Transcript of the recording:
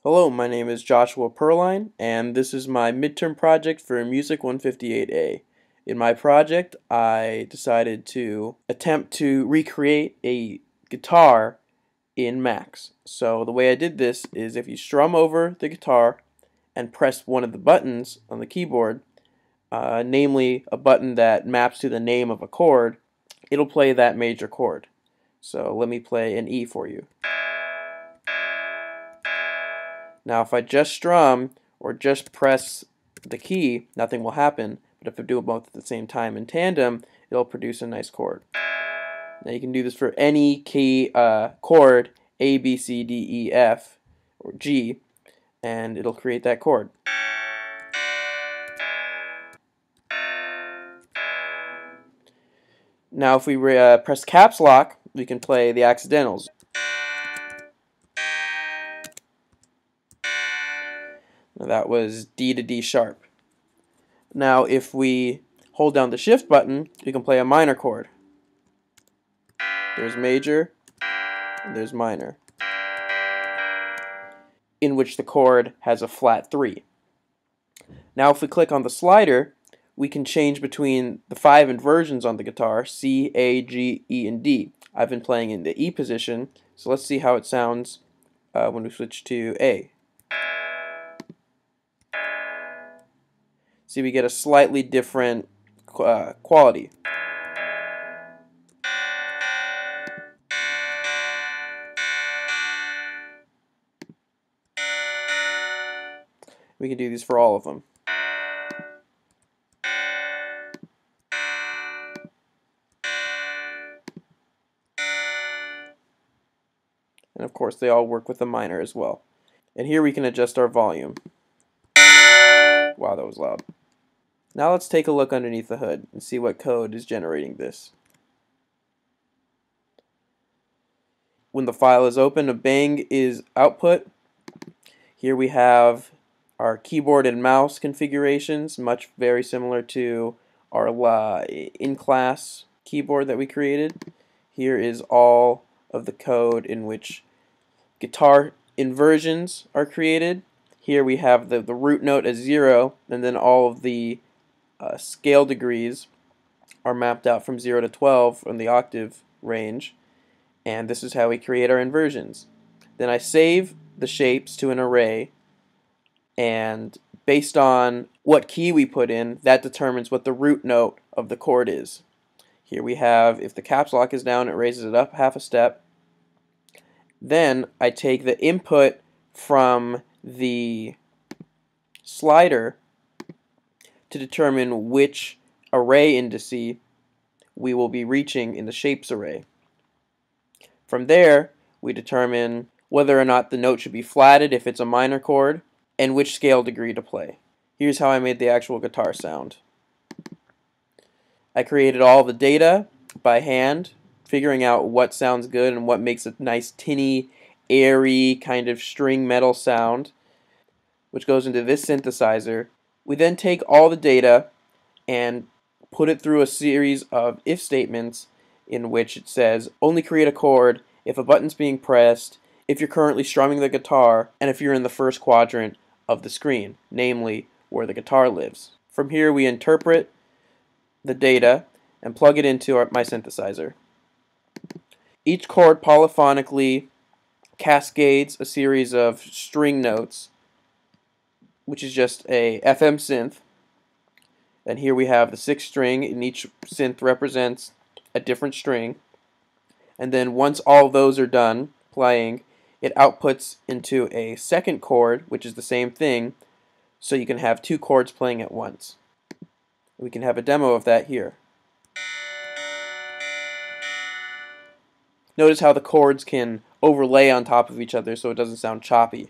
Hello, my name is Joshua Perline, and this is my midterm project for Music158A. In my project, I decided to attempt to recreate a guitar in Max. So the way I did this is if you strum over the guitar and press one of the buttons on the keyboard, namely a button that maps to the name of a chord, it'll play that major chord. So let me play an E for you. Now if I just strum or just press the key, nothing will happen. But if I do them both at the same time in tandem, it'll produce a nice chord. Now you can do this for any key chord, A, B, C, D, E, F, or G, and it'll create that chord. Now if we press caps lock, we can play the accidentals. Now that was D to D sharp. Now if we hold down the shift button, we can play a minor chord. There's major, and there's minor, in which the chord has a flat 3. Now if we click on the slider, we can change between the 5 inversions on the guitar, C, A, G, E, and D. I've been playing in the E position, so let's see how it sounds when we switch to A. See, we get a slightly different quality. We can do these for all of them. And of course they all work with the minor as well. And here we can adjust our volume. Wow, that was loud. Now let's take a look underneath the hood and see what code is generating this. When the file is open, a bang is output. Here we have our keyboard and mouse configurations, very similar to our in-class keyboard that we created. Here is all of the code in which guitar inversions are created. Here we have the root note as 0, and then all of the scale degrees are mapped out from 0 to 12 from the octave range. And this is how we create our inversions. Then I save the shapes to an array, and based on what key we put in, that determines what the root note of the chord is. Here we have, if the caps lock is down, it raises it up half a step. Then I take the input from the slider to determine which array indice we will be reaching in the shapes array. From there, we determine whether or not the note should be flatted if it's a minor chord, and which scale degree to play. Here's how I made the actual guitar sound. I created all the data by hand, figuring out what sounds good and what makes a nice tinny, airy kind of string metal sound, which goes into this synthesizer. We then take all the data and put it through a series of if statements in which it says only create a chord if a button's being pressed, if you're currently strumming the guitar, and if you're in the first quadrant of the screen, namely where the guitar lives. From here we interpret the data and plug it into my synthesizer. Each chord polyphonically cascades a series of string notes, which is just a FM synth. And here we have the 6th string, and each synth represents a different string. And then once all those are done playing, it outputs into a second chord, which is the same thing, so you can have 2 chords playing at once. We can have a demo of that here. Notice how the chords can overlay on top of each other so it doesn't sound choppy.